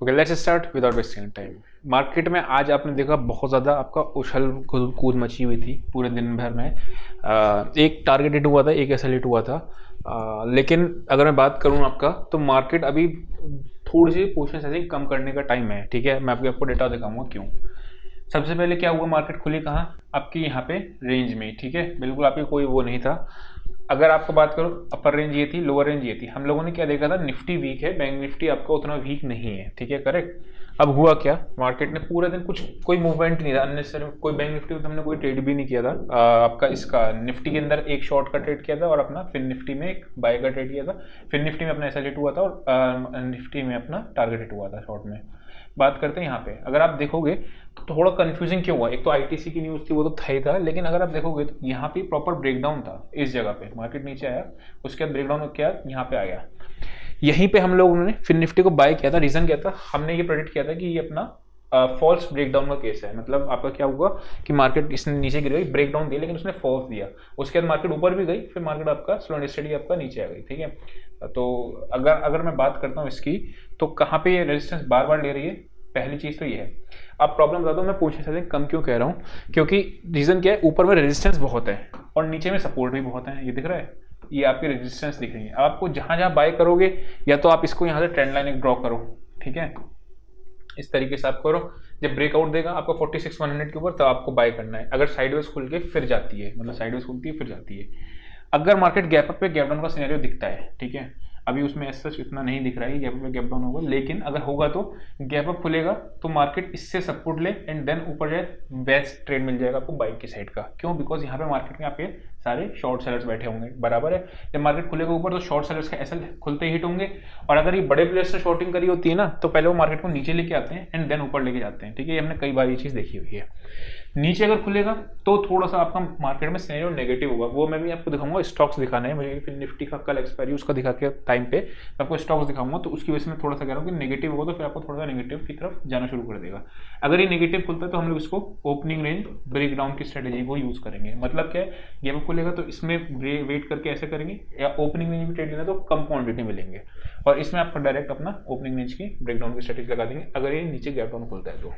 Okay, let's start without wasting time. Market में आज आपने देखा बहुत ज़्यादा आपका उछल कूद मची हुई थी पूरे दिन भर में। एक टारगेट हिट हुआ था, एक एसएल हिट हुआ था। लेकिन अगर मैं बात करूं आपका, तो मार्केट अभी थोड़ी सी पोजीशन ऐसे कम करने का टाइम है। ठीक है, मैं आपको डेटा दिखाऊंगा क्यों। सबसे पहले क्या हुआ, मार्केट खुली कहाँ, आपकी यहाँ पे रेंज में। ठीक है, बिल्कुल आपकी कोई वो नहीं था। अगर आपको बात करो, अपर रेंज ये थी, लोअर रेंज ये थी। हम लोगों ने क्या देखा था, निफ्टी वीक है, बैंक निफ्टी आपका उतना वीक नहीं है। ठीक है, करेक्ट। अब हुआ क्या, मार्केट ने पूरे दिन कोई मूवमेंट नहीं था अननेसेसरी। कोई बैंक निफ्टी तो हमने कोई ट्रेड भी नहीं किया था। आपका इसका निफ्टी के अंदर एक शॉर्ट का ट्रेड किया था और अपना फिन निफ्टी में एक बाय का ट्रेड किया था। फिन निफ्टी में अपना एसएल हिट हुआ था और निफ्टी में अपना टारगेट हिट हुआ था शॉर्ट में। बात करते हैं यहाँ पे, अगर आप देखोगे तो थोड़ा कंफ्यूजिंग क्यों हुआ। एक तो आईटीसी की न्यूज़ थी, वो तो था ही था, लेकिन अगर आप देखोगे तो यहाँ पे प्रॉपर ब्रेकडाउन था। इस जगह पे मार्केट नीचे आया, उसके बाद ब्रेकडाउन क्या यहाँ पे आ गया। यहीं पे हम लोगों ने फिर निफ्टी को बाय किया था। रीजन क्या था, हमने ये प्रेडिक्ट किया था कि ये अपना फॉल्स ब्रेकडाउन का केस है। मतलब आपका क्या हुआ कि मार्केट इसने नीचे गिर गई, ब्रेकडाउन दिया, लेकिन उसने फॉल्स दिया। उसके बाद मार्केट ऊपर भी गई, फिर मार्केट आपका स्लो एंड स्टेडी आपका नीचे आ गई। ठीक है, तो अगर मैं बात करता हूँ इसकी, तो कहाँ पे ये रेजिस्टेंस बार बार ले रही है, पहली चीज तो ये है। अब प्रॉब्लम बता दो, मैं पूछना चाहता हूँ कम क्यों कह रहा हूँ, क्योंकि रीजन क्या है, ऊपर में रेजिस्टेंस बहुत है और नीचे में सपोर्ट भी बहुत है। ये दिख रहा है, ये आपकी रेजिस्टेंस दिख रही है। आपको जहां जहां बाय करोगे, या तो आप इसको यहाँ से ट्रेंड लाइन एक ड्रॉ करो। ठीक है, इस तरीके से आप करो। जब ब्रेकआउट देगा आपको 46,100 के ऊपर, तब आपको बाय करना है। अगर साइडवेज खुल के फिर जाती है, मतलब साइडवेज खुलती है फिर जाती है। अगर मार्केट गैप अप पे गैप डाउन का सिनेरियो दिखता है, ठीक है, अभी उसमें ऐसा इतना नहीं दिख रहा है गैप अप पे गैप डाउन होगा, लेकिन अगर होगा तो गैप अप खुलेगा तो मार्केट इससे सपोर्ट ले एंड देन ऊपर जाए, बेस्ट ट्रेड मिल जाएगा आपको बाइक की साइड का। क्यों, बिकॉज यहाँ पे मार्केट में आपके सारे शॉर्ट सेलर्स बैठे होंगे, बराबर है। जब मार्केट खुलेगा ऊपर तो शॉर्ट सेलर्स का एसएल खुलते ही हिट होंगे, और अगर ये बड़े प्लेयर्स ने शॉर्टिंग करी होती है ना, तो पहले वो मार्केट को नीचे लेके आते हैं एंड देन ऊपर लेके जाते हैं। ठीक है, ये हमने कई बार ये चीज़ देखी हुई है। नीचे अगर खुलेगा तो थोड़ा सा आपका मार्केट में सिनेरियो नेगेटिव होगा। वो मैं भी आपको दिखाऊंगा, स्टॉक्स दिखाना है मुझे, फिर निफ्टी का कल एक्सपायरी उसका दिखा के टाइम पे आपको स्टॉक्स दिखाऊंगा, तो उसकी वजह से मैं थोड़ा सा कह रहा हूँ कि नेगेटिव होगा तो फिर आपको थोड़ा सा नेगेटिव की तरफ जाना शुरू कर देगा। अगर ये नेगेटिव खुलता है तो हम लोग इसको ओपनिंग रेंज ब्रेक डाउन की स्ट्रेटेजी को यूज करेंगे। मतलब क्या है, गेम खुलेगा तो इसमें वेट करके ऐसे करेंगे, या ओपनिंग रेंज भी ट्रेड लेना तो कम क्वांटिटी मिलेंगे, और इसमें आपका डायरेक्ट अपना ओपनिंग रेंज की ब्रेक डाउन की स्ट्रेटेजी लगा देंगे अगर ये नीचे गैप डाउन खुलता है तो।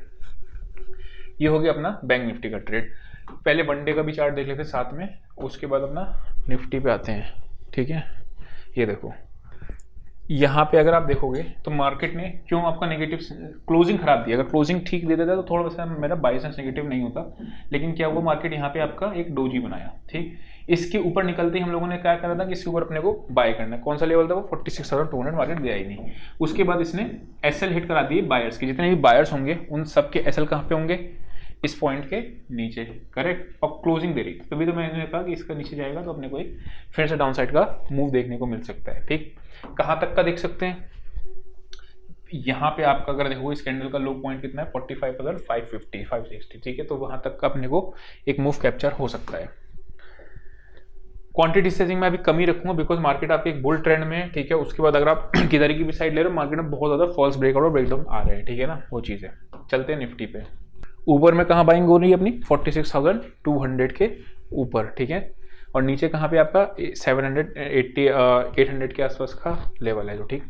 ये हो गया अपना बैंक निफ्टी का ट्रेड। पहले वनडे का भी चार्ट देख लेते साथ में, उसके बाद अपना निफ्टी पे आते हैं। ठीक है, ये देखो यहाँ पे अगर आप देखोगे तो मार्केट ने क्यों आपका नेगेटिव क्लोजिंग खराब दिया। अगर क्लोजिंग ठीक दे देता तो थोड़ा सा मेरा बाई सेंस नेगेटिव नहीं होता, लेकिन क्या हुआ, मार्केट यहाँ पे आपका एक डोजी बनाया। ठीक, इसके ऊपर निकलते ही हम लोगों ने क्या करा था कि इसके ऊपर अपने को बाय करना है। कौन सा लेवल था वो, 46,200, मार्केट गया ही नहीं। उसके बाद इसने एसएल हिट करा दिए बायर्स के, जितने भी बायर्स होंगे उन सबके एसएल कहाँ पे होंगे, इस पॉइंट के नीचे, करेक्ट। और क्लोजिंग दे रही थी, तभी तो मैंने कहा कि इसका नीचे जाएगा तो अपने को एक फिर से डाउन साइड का मूव देखने को मिल सकता है। ठीक, कहाँ तक का देख सकते हैं, यहाँ पे आपका अगर देखो इस कैंडल का लो पॉइंट कितना है, 45,550 560। ठीक है, तो वहां तक का अपने को एक मूव कैप्चर हो सकता है। क्वांटिटी सेजिंग में अभी कमी रखूंगा, बिकॉज मार्केट आपके एक बुल ट्रेंड में है। ठीक है, उसके बाद अगर आप किधर की भी साइड ले रहे हो, मार्केट में बहुत ज्यादा फॉल्स ब्रेकआउट और ब्रेकडाउन आ रहे हैं। ठीक है ना, वो चीज़ है। चलते हैं निफ्टी पे। ऊपर में कहाँ बाइंग हो रही है अपनी, 46,200 के ऊपर। ठीक है, और नीचे कहाँ पे आपका 780 800 के आसपास का लेवल है जो। ठीक,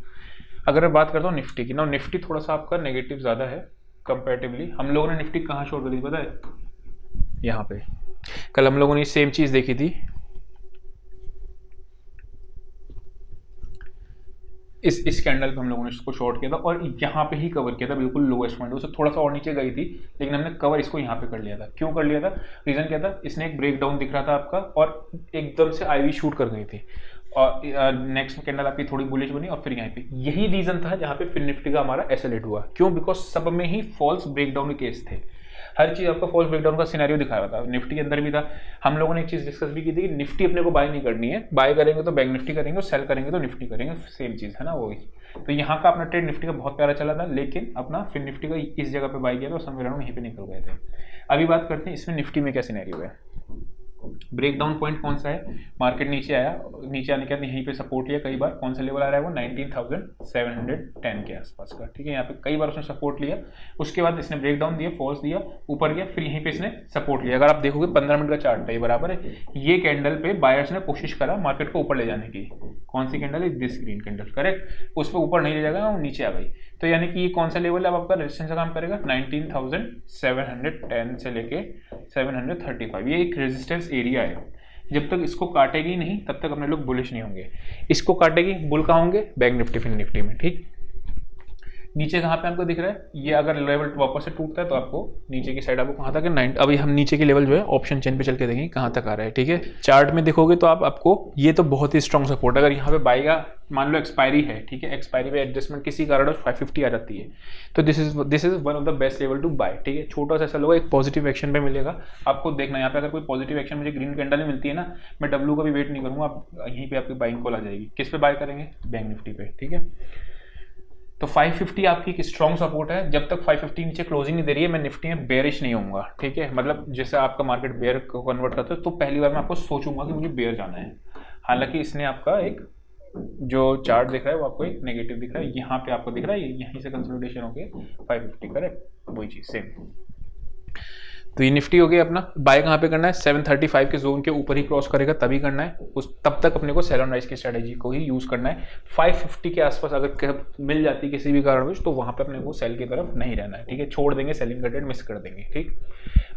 अगर मैं बात करता हूँ निफ्टी की ना, निफ्टी थोड़ा सा आपका नेगेटिव ज़्यादा है कंपेरेटिवली। हम लोगों ने निफ्टी कहाँ शॉर्ट करी पता है, यहाँ पे। कल हम लोगों ने सेम चीज़ देखी थी, इस कैंडल पे हम लोगों ने इसको शॉर्ट किया था और यहाँ पे ही कवर किया था, बिल्कुल लोएस्ट पॉइंट। उससे थोड़ा सा और नीचे गई थी, लेकिन हमने कवर इसको यहाँ पे कर लिया था। क्यों कर लिया था, रीजन क्या था, इसने एक ब्रेक डाउन दिख रहा था आपका और एकदम से आईवी शूट कर गई थी, और नेक्स्ट कैंडल आपकी थोड़ी बुलिश बनी, और फिर यहाँ पे यही रीजन था जहाँ पे फिर निफ्टी का हमारा एसएल हुआ। क्यों, बिकॉज सब में ही फॉल्स ब्रेकडाउन के केस थे। हर चीज आपका फॉल्स ब्रेकडाउन का सिनेरियो दिखा रहा था। निफ्टी के अंदर भी था। हम लोगों ने एक चीज डिस्कस भी की थी कि निफ्टी अपने को बाय नहीं करनी है, बाय करेंगे तो बैंक निफ्टी करेंगे और सेल करेंगे तो निफ्टी करेंगे, सेम चीज है ना वही। तो यहाँ का अपना ट्रेड निफ्टी का बहुत प्यारा चला था, लेकिन अपना फिर निफ्टी का इस जगह पे बाय किया था और समवेयर अराउंड यहीं पे निकल गए थे। अभी बात करते हैं इसमें निफ्टी में क्या सिनेरियो है। ब्रेक डाउन पॉइंट कौन सा है, मार्केट नीचे आया, नीचे आने के बाद यहीं पे सपोर्ट लिया कई बार। कौन सा लेवल आ रहा है वो, 19,710 के आसपास का। ठीक है, यहाँ पे कई बार उसने सपोर्ट लिया, उसके बाद इसने ब्रेक डाउन दिया, फॉल्स दिया, ऊपर गया, फिर यहीं पे इसने सपोर्ट लिया। अगर आप देखोगे 15 मिनट का चार्ट है, बराबर है। ये कैंडल पे बायर्स ने कोशिश करा मार्केट को ऊपर ले जाने की। कौन सी कैंडल है, दिस ग्रीन कैंडल, करेक्ट। उस पर ऊपर नहीं ले जाएगा, वो नीचे आ गई। तो यानी कि ये कौन सा लेवल है, अब आपका रेजिस्टेंस का काम करेगा 19,710 से लेके 735, ये एक रेजिस्टेंस एरिया है। जब तक इसको काटेगी नहीं तब तक अपने लोग बुलिश नहीं होंगे, इसको काटेगी बुल कहाँ होंगे, बैंक निफ्टी फिन निफ्टी में, ठीक। नीचे कहाँ पे आपको दिख रहा है, ये अगर लेवल वापस से टूटता है तो आपको नीचे की साइड आपको कहाँ तक है 9, अभी हम नीचे की लेवल जो है ऑप्शन चेन पे चल के देखेंगे कहाँ तक आ रहा है, ठीक है। चार्ट में देखोगे तो आपको ये तो बहुत ही स्ट्रॉन्ग सपोर्ट, अगर यहाँ पे बाई का मान लो एक्सपायरी है, ठीक है, एक्सपायरी पे एडजस्टमेंट किसी कारण 550 आ जाती है, तो this is one of the best level to buy, ठीक है। छोटा सा ऐसा लोग एक पॉजिटिव एक्शन पे मिलेगा आपको, देखना यहाँ पे अगर कोई पॉजिटिव एक्शन मुझे ग्रीन कैंडल में मिलती है ना, मैं डब्ल्यू का भी वेट नहीं करूँगा, आप यहीं पे आपकी बाइंग कॉल आ जाएगी। किस पे बाय करेंगे, बैंक निफ्टी पे, ठीक है। तो 550 आपकी एक स्ट्रॉन्ग सपोर्ट है, जब तक 550 नीचे क्लोजिंग नहीं दे रही है मैं निफ्टी में बेयरिश नहीं होऊंगा, ठीक है। मतलब जैसे आपका मार्केट बेयर को कन्वर्ट करता है तो पहली बार मैं आपको सोचूंगा कि मुझे बेयर जाना है, हालांकि इसने आपका एक जो चार्ट दिख रहा है वो आपको एक नेगेटिव दिख रहा है, यहाँ पे आपको दिख रहा है यहीं से कंसोलिडेशन हो गया 550, करेक्ट, वही चीज सेम। तो ये निफ्टी हो गया अपना, बाय कहाँ पे करना है, 735 के जोन के ऊपर ही क्रॉस करेगा तभी करना है, उस तब तक अपने को सेल ऑन राइज की स्ट्रेटेजी को ही यूज करना है। 550 के आसपास अगर मिल जाती किसी भी कारणवश तो वहां पे अपने को सेल की तरफ नहीं रहना है, ठीक है, छोड़ देंगे, सेलिंग का ट्रेड मिस कर देंगे, ठीक।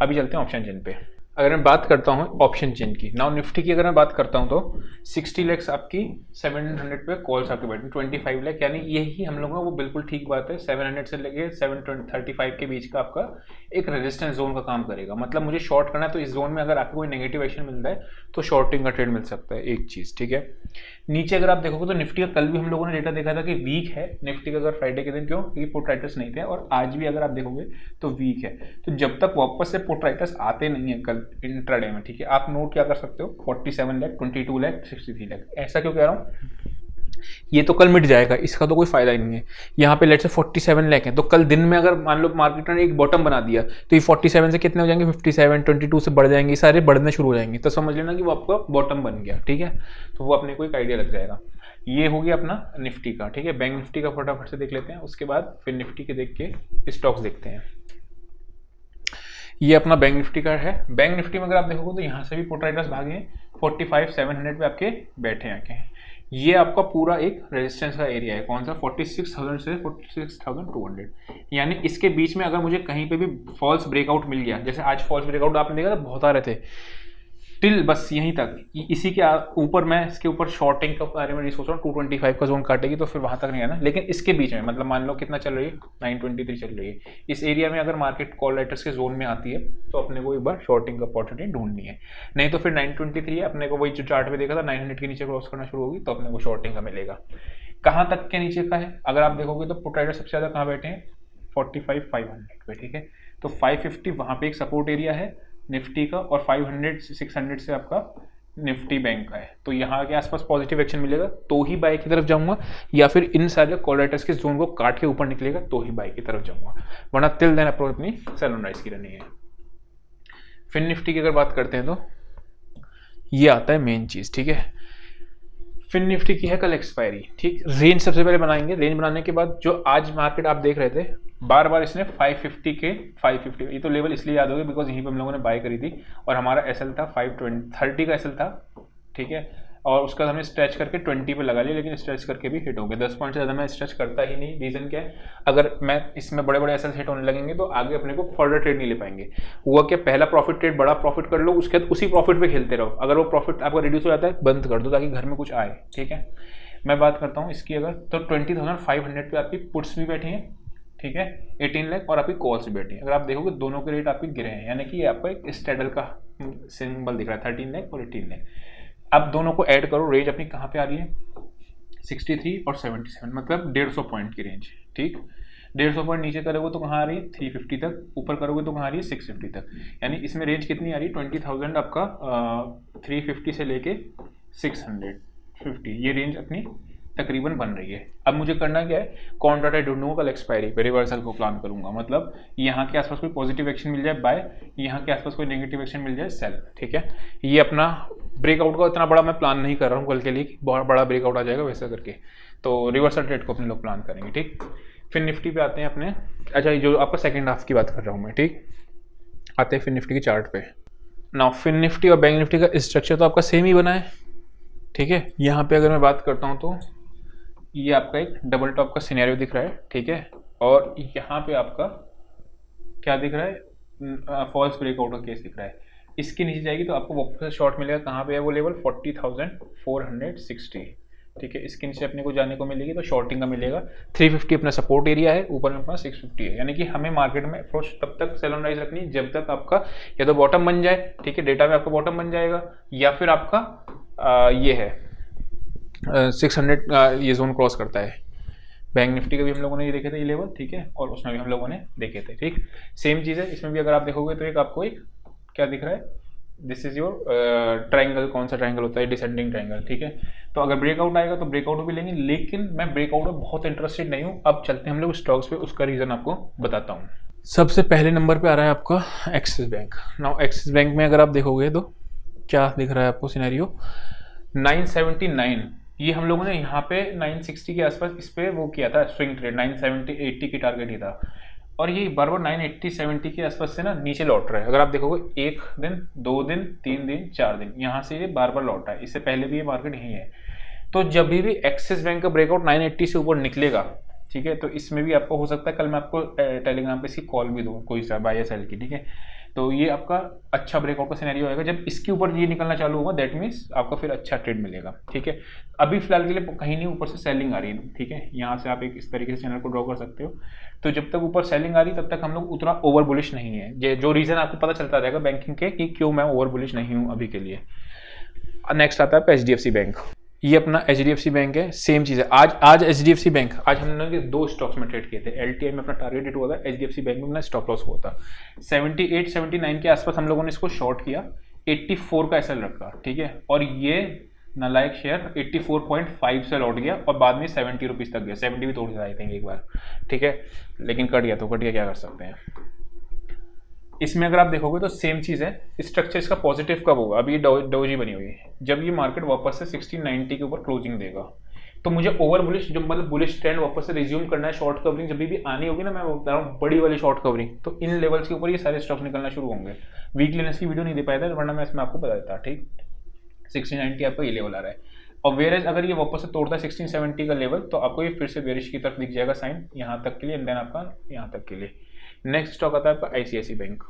अभी चलते हैं ऑप्शन चेन पे। अगर मैं बात करता हूँ ऑप्शन चेन की, नाउ निफ्टी की अगर मैं बात करता हूँ तो 60 लाख आपकी 700 पे कॉल्स आपके बैठ में 25 लाख, यानी यही हम लोग का वो बिल्कुल ठीक बात है, 700 से लेके 735 के बीच का आपका एक रेजिस्टेंस जोन का काम करेगा। मतलब मुझे शॉर्ट करना है तो इस जोन में अगर आपको कोई नेगेटिव एक्शन मिलता है तो शॉर्टिंग का ट्रेड मिल सकता है, एक चीज, ठीक है। नीचे अगर आप देखोगे तो निफ्टी का कल भी हम लोगों ने डेटा देखा था कि वीक है निफ्टी का, अगर फ्राइडे के दिन, क्यों, क्योंकि पुट राइटर्स नहीं थे, और आज भी अगर आप देखोगे तो वीक है। तो जब तक वापस से पुट राइटर्स आते नहीं है कल इंट्राडे में, ठीक है, आप नोट क्या कर सकते हो, 47 लाख, 22 लाख, 63 लाख, ऐसा क्यों कह रहा हूँ, ये तो कल मिट जाएगा, इसका तो कोई फायदा ही नहीं है। यहाँ पे लेट्स से 47 लाख है, तो कल दिन में अगर मान लो मार्केट ने एक बॉटम बना दिया तो ये 47 से कितने हो जाएंगे, 57, 22 से बढ़ जाएंगे, सारे बढ़ने शुरू हो जाएंगे, तो समझ लेना कि वो आपका बॉटम बन गया, ठीक है। तो वो अपने को एक आइडिया लग जाएगा। ये हो गया अपना निफ्टी का, ठीक है। बैंक निफ्टी का फटाफट से देख लेते हैं, उसके बाद फिर निफ्टी के देख के स्टॉक्स देखते हैं। ये अपना बैंक निफ्टी का है। बैंक निफ्टी में अगर आप देखोगे तो यहाँ से भी पुट राइटर्स भागे हैं, 45,700 पे आपके बैठे हैं आके। ये आपका पूरा एक रेजिस्टेंस का एरिया है, कौन सा, 46,000 से 46,200, यानी इसके बीच में अगर मुझे कहीं पे भी फॉल्स ब्रेकआउट मिल गया, जैसे आज फॉल्स ब्रेकआउट आपने देखा था बहुत आ रहे थे, टिल बस यहीं तक, इसी के ऊपर मैं इसके ऊपर शॉर्टिंग के बारे में सोच रहा हूँ, 225 का जोन काटेगी तो फिर वहां तक नहीं आना, लेकिन इसके बीच में मतलब मान लो कितना चल रही है, 923 चल रही है, इस एरिया में अगर मार्केट कॉल राइटर्स के जोन में आती है तो अपने को एक बार शॉर्टिंग का अपॉर्चुनिटी ढूंढनी है, नहीं तो फिर 923 है, अपने को वही जो चार्ट में देखा था 900 के नीचे क्रॉस करना शुरू होगी तो अपने को शॉर्टिंग का मिलेगा। कहाँ तक के नीचे का है, अगर आप देखोगे तो पुट राइटर सबसे ज्यादा कहाँ बैठे हैं, 45,500 पे, ठीक है। तो 550 वहां पे एक सपोर्ट एरिया है निफ्टी का, और 500-600 से आपका निफ्टी बैंक का है, तो यहाँ के आसपास पॉजिटिव एक्शन मिलेगा तो ही बाय की तरफ जाऊंगा, या फिर इन सारे कॉल राइटर्स के जोन को काट के ऊपर निकलेगा तो ही बाय की तरफ जाऊंगा, वरना टिल देन अप्रोच अपनी सेल ऑन राइज की रहनी है। फिर निफ्टी की अगर बात करते हैं तो ये आता है मेन चीज, ठीक है। फिन निफ्टी की है कल एक्सपायरी, ठीक। रेंज सबसे पहले बनाएंगे, रेंज बनाने के बाद जो आज मार्केट आप देख रहे थे बार बार इसने 550 के 550, ये तो लेवल इसलिए याद हो गया बिकॉज यहीं पे हम लोगों ने बाय करी थी और हमारा एसएल था 530 का एसएल था, ठीक है, और उसका हमने स्ट्रेच करके 20 पे लगा लिया, लेकिन स्ट्रेच करके भी हिट हो गए। 10 पॉइंट से ज़्यादा मैं स्ट्रेच करता ही नहीं, रीज़न क्या है, अगर मैं इसमें बड़े बड़े एसएल हिट होने लगेंगे तो आगे अपने को फर्दर ट्रेड नहीं ले पाएंगे। हुआ क्या, पहला प्रॉफिट ट्रेड बड़ा प्रॉफिट कर लो, उसके बाद उसी प्रॉफिट पे खेलते रहो, अगर वो प्रॉफिट आपका रिड्यूस हो जाता है बंद कर दो ताकि घर में कुछ आए, ठीक है। मैं बात करता हूँ इसकी, अगर तो 20,500 पे आपकी पुट्स भी बैठी हैं, ठीक है, 18 लाख, और आपकी कॉल्स भी बैठी है। अगर आप देखोगे दोनों के रेट आपके गिरे हैं, यानी कि ये आपका एक स्ट्रेडल का सिंबल दिख रहा है, 13 लाख और 18 लाख। अब दोनों को ऐड करो, रेंज अपनी कहाँ पे आ रही है, 63 और 77, मतलब 150 पॉइंट की रेंज, ठीक। 150 पॉइंट नीचे करोगे तो कहाँ आ रही है, 350 तक, ऊपर करोगे तो कहाँ आ रही है, 650 तक, यानी इसमें रेंज कितनी आ रही है, 20,000 आपका 350 से लेके 650, ये रेंज अपनी तकरीबन बन रही है। अब मुझे करना क्या है, कौन डाटा ढूंढूंगा कल एक्सपायरी पे, रिवर्सल को प्लान करूंगा, मतलब यहाँ के आसपास कोई पॉजिटिव एक्शन मिल जाए बाय, यहाँ के आसपास कोई नेगेटिव एक्शन मिल जाए सेल, ठीक है। ये अपना ब्रेकआउट का इतना बड़ा मैं प्लान नहीं कर रहा हूँ कल के लिए, बहुत बड़ा ब्रेकआउट आ जाएगा वैसा करके, तो रिवर्सल ट्रेड को अपने लोग प्लान करेंगे, ठीक। फिर निफ्टी पे आते हैं अपने, अच्छा जो आपका सेकेंड हाफ की बात कर रहा हूँ मैं, ठीक। आते हैं फिर निफ्टी के चार्ट पे। नाउ फिर निफ्टी और बैंक निफ्टी का स्ट्रक्चर तो आपका सेम ही बना है, ठीक है। यहाँ पे अगर मैं बात करता हूँ तो ये आपका एक डबल टॉप का सिनेरियो दिख रहा है, ठीक है। और यहाँ पे आपका क्या दिख रहा है, फॉल्स ब्रेकआउट का केस दिख रहा है। इसके नीचे जाएगी तो आपको वापस शॉर्ट मिलेगा, कहाँ पे है वो लेवल 40,460, ठीक है। इसके नीचे अपने को जाने को मिलेगी तो शॉर्टिंग का मिलेगा 350 अपना सपोर्ट एरिया है, ऊपर में अपना 650 है। यानी कि हमें मार्केट में अप्रोच तब तक सेल ऑन राइज रखनी है जब तक आपका या तो बॉटम बन जाए, ठीक है, डेटा में आपका बॉटम बन जाएगा, या फिर आपका ये है 600 ये जोन क्रॉस करता है। बैंक निफ्टी का भी हम लोगों ने ये देखे थे ये लेवल, ठीक है, और उसमें भी हम लोगों ने देखे थे, ठीक। सेम चीज़ है इसमें भी, अगर आप देखोगे तो एक आपको एक क्या दिख रहा है, दिस इज योर ट्राइंगल। कौन सा ट्राइंगल होता है, डिसेंडिंग ट्राइंगल, ठीक है। तो अगर ब्रेकआउट आएगा तो ब्रेकआउट भी लेंगे, लेकिन मैं ब्रेकआउट में बहुत इंटरेस्टेड नहीं हूँ। अब चलते हैं हम लोग स्टॉक्स पे, उसका रीज़न आपको बताता हूँ। सबसे पहले नंबर पे आ रहा है आपका axis bank. Now axis bank में अगर आप देखोगे तो क्या दिख रहा है आपको सिनेरियो, 979, ये हम लोगों ने यहाँ पे 960 के आसपास इस पर वो किया था स्विंग ट्रेड, 970 80 की टारगेट ही था, और ये बार बार 980 70 के आसपास से ना नीचे लौट रहा है। अगर आप देखोगे 1 दिन 2 दिन 3 दिन 4 दिन यहाँ से ये बार बार लौटा है, इससे पहले भी ये मार्केट यहीं है। तो जब भी एक्सिस बैंक का ब्रेकआउट 980 से ऊपर निकलेगा, ठीक है, तो इसमें भी आपको हो सकता है, कल मैं आपको टेलीग्राम पे इसकी कॉल भी दूँ कोई सा बाय या सेल की, ठीक है। तो ये आपका अच्छा ब्रेकआउट का सिनेरियो आएगा, जब इसके ऊपर ये निकलना चालू होगा दैट मीन्स आपका फिर अच्छा ट्रेड मिलेगा, ठीक है। अभी फिलहाल के लिए कहीं नहीं, ऊपर से सेलिंग आ रही है, ठीक है, यहाँ से आप एक इस तरीके से चैनल को ड्रॉ कर सकते हो। तो जब तक ऊपर सेलिंग आ रही तब तक हम लोग उतना ओवर बुलिश नहीं है, जो रीज़न आपको पता चलता रहेगा बैंकिंग के कि क्यों मैं ओवर बुलिश नहीं हूँ अभी के लिए। नेक्स्ट आता है HDFC बैंक। ये अपना HDFC बैंक है, सेम चीज़ है। आज HDFC बैंक, आज हमने 2 स्टॉक्स में ट्रेड किए थे। LTI में अपना टारगेट हिट हुआ था, HDFC बैंक में अपना स्टॉप लॉस हुआ था। 78 79 के आसपास हम लोगों ने इसको शॉर्ट किया, 84 का SL रखा, ठीक है, और ये नालायक शेयर 84.5 से लौट गया और बाद में 70 रुपीज़ तक गया, 70 भी तोड़ दिया आई थिंक एक बार, ठीक है, लेकिन कट गया तो कट गया, क्या कर सकते हैं। इसमें अगर आप देखोगे तो सेम चीज़ है, स्ट्रक्चर इसका पॉजिटिव कब होगा, अभी ये डोजी बनी हुई है, जब ये मार्केट वापस से 1690 के ऊपर क्लोजिंग देगा, तो मुझे ओवर बुलिश, जो मतलब बुलिश ट्रेंड वापस से रिज्यूम करना है, शॉर्ट कवरिंग जब भी आनी होगी ना, मैं बता रहा हूँ बड़ी वाली शॉर्ट कवरिंग, तो इन लेवल्स के ऊपर ये सारे स्टॉक निकलना शुरू होंगे। वीकलीनेस की वीडियो नहीं दे पाया था, वरना मैं इसमें आपको बता देता, ठीक। 1690 आपका ये लेवल आ रहा है, और वेरेज अगर ये वापस से तोड़ता है 1670 का लेवल, तो आपको ये फिर से बेरिश की तरफ दिख जाएगा साइन, यहाँ तक के लिए, एंड देन आपका यहाँ तक के लिए। नेक्स्ट स्टॉक आता है आपका ICICI bank.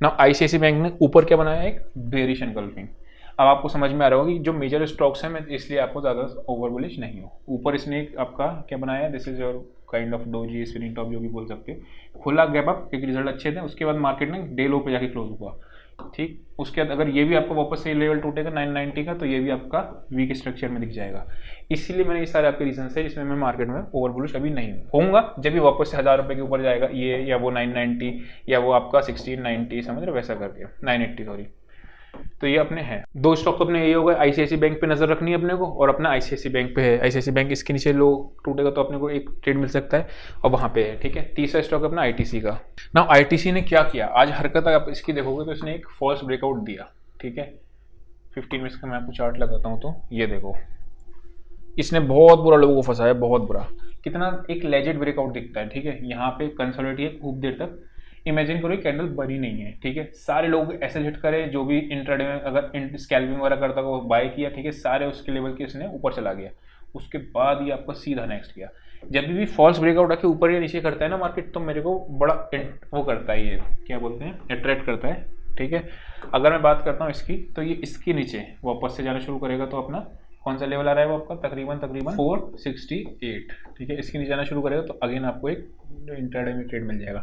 Now ICICI bank ने ऊपर क्या बनाया है, एक बेरिश एनगल्फिंग। अब आपको समझ में आ रहा होगा कि जो मेजर स्टॉक्स हैं, मैं इसलिए आपको ज़्यादा ओवर बुलिश नहीं हूँ। ऊपर इसने एक आपका क्या बनाया है, this is your kind of doji spinning top, जो भी बोल सकते हो, खुला गैप अप, क्योंकि रिजल्ट अच्छे थे, उसके बाद मार्केट ने डे लो पे जाके क्लोज हुआ, ठीक। उसके बाद अगर ये भी आपका वापस से लेवल टूटेगा 990 का, तो ये भी आपका वीक स्ट्रक्चर में दिख जाएगा। इसीलिए मैंने ये सारे आपके रीजन है जिसमें मैं मार्केट में ओवर बुलिश अभी नहीं होऊंगा। जब भी वापस से 1000 रुपये के ऊपर जाएगा ये, या वो 990, या वो आपका 1690, समझ रहे, वैसा करके 980 सॉरी। तो ये अपने हैं 2 स्टॉक, तो अपने यही होगा, ICICI बैंक पे नजर रखनी है अपने को, और अपना ICICI बैंक पे है। ICICI बैंक इसके नीचे लो टूटेगा तो अपने को एक ट्रेड मिल सकता है, और वहाँ पे है, ठीक है। तीसरा स्टॉक अपना ITC का। ना ITC ने क्या किया आज, हरकत आप इसकी देखोगे तो इसने एक फॉल्स ब्रेकआउट दिया, ठीक है। 15 मिनट्स का मैं आपको चार्ट लगाता हूँ, तो ये देखो, इसने बहुत बुरा लोगों को फंसाया, बहुत बुरा, कितना एक लेजेड ब्रेकआउट दिखता है, ठीक है। यहाँ पे कंसोलिडेट है खूब देर तक, इमेजिन करो कैंडल बनी नहीं है, ठीक है। सारे लोग ऐसे हिट करे, जो भी इंट्राडे में अगर स्कैल्पिंग वगैरह करता वो बाय किया, ठीक है, सारे उसके लेवल के इसने ऊपर चला गया। उसके बाद ये आपका सीधा नेक्स्ट किया। जब भी फॉल्स ब्रेकआउट आके ऊपर या नीचे करता है ना मार्केट, तो मेरे को बड़ा वो करता है, ये क्या बोलते हैं, अट्रैक्ट करता है, ठीक है। अगर मैं बात करता हूँ इसकी, तो ये इसके नीचे वापस से जाना शुरू करेगा, तो अपना कौन सा लेवल आ रहा है वो आपका तकरीबन 468, ठीक है। इसके नीचे जाना शुरू करेगा तो अगेन आपको एक इंट्राडे में ट्रेड मिल जाएगा।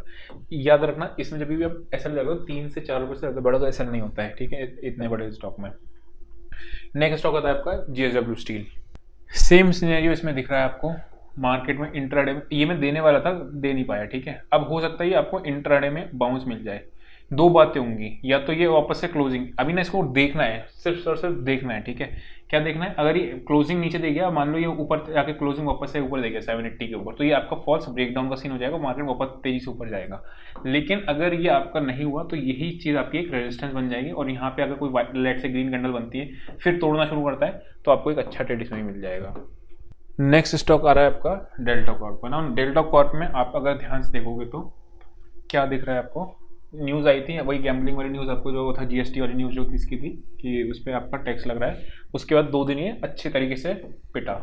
याद रखना, इसमें जब भी आप एसएल लगाओ 3 से 4 रुपये से ज़्यादा बड़ा तो एसएल नहीं होता है, ठीक है, इतने बड़े स्टॉक में। नेक्स्ट स्टॉक आता है आपका JSW स्टील। सेम सिनेरियो इसमें दिख रहा है आपको, मार्केट में इंट्राडे में ये मैं देने वाला था, दे नहीं पाया, ठीक है। अब हो सकता है ये आपको इंट्राडे में बाउंस मिल जाए। 2 बातें होंगी, या तो ये वापस से क्लोजिंग, अभी ना इसको देखना है, सिर्फ और सिर्फ देखना है, ठीक है। क्या देखना है, अगर ये क्लोजिंग नीचे दे गया, मान लो ये ऊपर जाके क्लोजिंग वापस से ऊपर दे गया 780 के ऊपर, तो ये आपका फॉल्स ब्रेकडाउन का सीन हो जाएगा, मार्केट वापस तेजी से ऊपर जाएगा। लेकिन अगर ये आपका नहीं हुआ तो यही चीज़ आपकी एक रेजिस्टेंस बन जाएगी, और यहाँ पे अगर कोई लेट से ग्रीन कैंडल बनती है फिर तोड़ना शुरू करता है, तो आपको एक अच्छा ट्रेड इसमें मिल जाएगा। नेक्स्ट स्टॉक आ रहा है आपका डेल्टा कॉर्प ना। डेल्टा कॉर्प में आप अगर ध्यान से देखोगे तो क्या दिख रहा है आपको, न्यूज़ आई थी वही गैम्बलिंग वाली न्यूज़, आपको जो था GST वाली न्यूज़ जो थी इसकी थी कि उस पर आपका टैक्स लग रहा है। उसके बाद 2 दिन ये अच्छे तरीके से पिटा।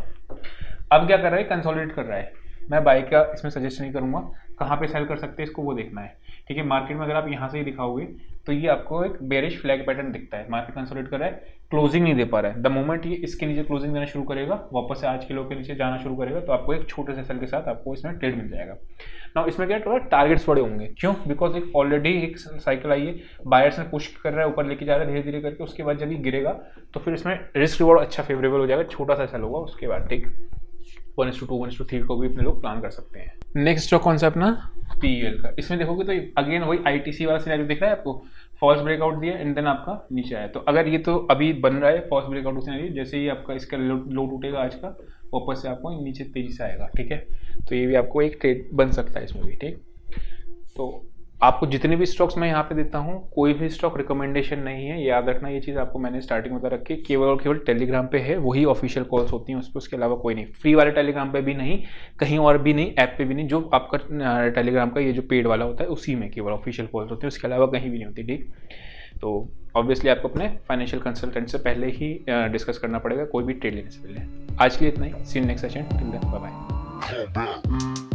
अब क्या कर रहा है, कंसोलिडेट कर रहा है। मैं बाय का इसमें सजेस्ट नहीं करूंगा, कहाँ पे सेल कर सकते हैं इसको वो देखना है, ठीक है। मार्केट में अगर आप यहाँ से ही दिखाओगे तो ये आपको एक बेरिश फ्लैग पैटर्न दिखता है, मार्केट कंसोलिडेट कर रहा है, क्लोजिंग नहीं दे पा रहा है। द मोमेंट ये इसके नीचे क्लोजिंग देना शुरू करेगा, वापस से आज के लो के नीचे जाना शुरू करेगा, तो आपको एक छोटे से सेल के साथ आपको इसमें ट्रेड मिल जाएगा। ना इसमें क्या थोड़ा टारगेट्स बड़े होंगे, क्यों? बिकॉज एक ऑलरेडी एक साइकिल आई है, बायर्स ने पुश कर रहा है, ऊपर लेके जा रहा है धीरे धीरे करके, उसके बाद जब ये गिरेगा तो फिर इसमें रिस्क रिवॉर्ड अच्छा फेवरेबल हो जाएगा, छोटा सा सेल होगा उसके बाद, ठीक। 1:2 1:3 को भी अपने लोग प्लान कर सकते हैं। नेक्स्ट स्टॉक कौन सा अपना PEL का, इसमें देखोगे तो अगेन वही ITC वाला सिनेरियो दिख रहा है आपको, फॉल्स ब्रेकआउट दिया एंड देन आपका नीचे आया। तो अगर ये तो अभी बन रहा है फॉल्स ब्रेकआउट सिनेरियो, जैसे ही आपका इसका लो टूटेगा आज का, वापस से आपको नीचे तेजी से आएगा, ठीक है। तो ये भी आपको एक ट्रेड बन सकता है इसमें भी, ठीक। तो आपको जितने भी स्टॉक्स मैं यहाँ पे देता हूँ, कोई भी स्टॉक रिकमेंडेशन नहीं है, याद रखना ये चीज़ आपको मैंने स्टार्टिंग में बता रखी है। केवल और केवल टेलीग्राम पे है, वही ऑफिशियल कॉल्स होती हैं उस पर, उसके अलावा कोई नहीं। फ्री वाले टेलीग्राम पे भी नहीं, कहीं और भी नहीं, ऐप पे भी नहीं, जो आपका टेलीग्राम का ये जो पेड वाला होता है उसी में केवल ऑफिशियल कॉल्स होती है, उसके अलावा कहीं भी नहीं होती, ठीक। तो ऑब्वियसली आपको अपने फाइनेंशियल कंसल्टेंट से पहले ही डिस्कस करना पड़ेगा कोई भी ट्रेड लेने से पहले। आज के लिए इतना ही, see you next session, till then bye bye.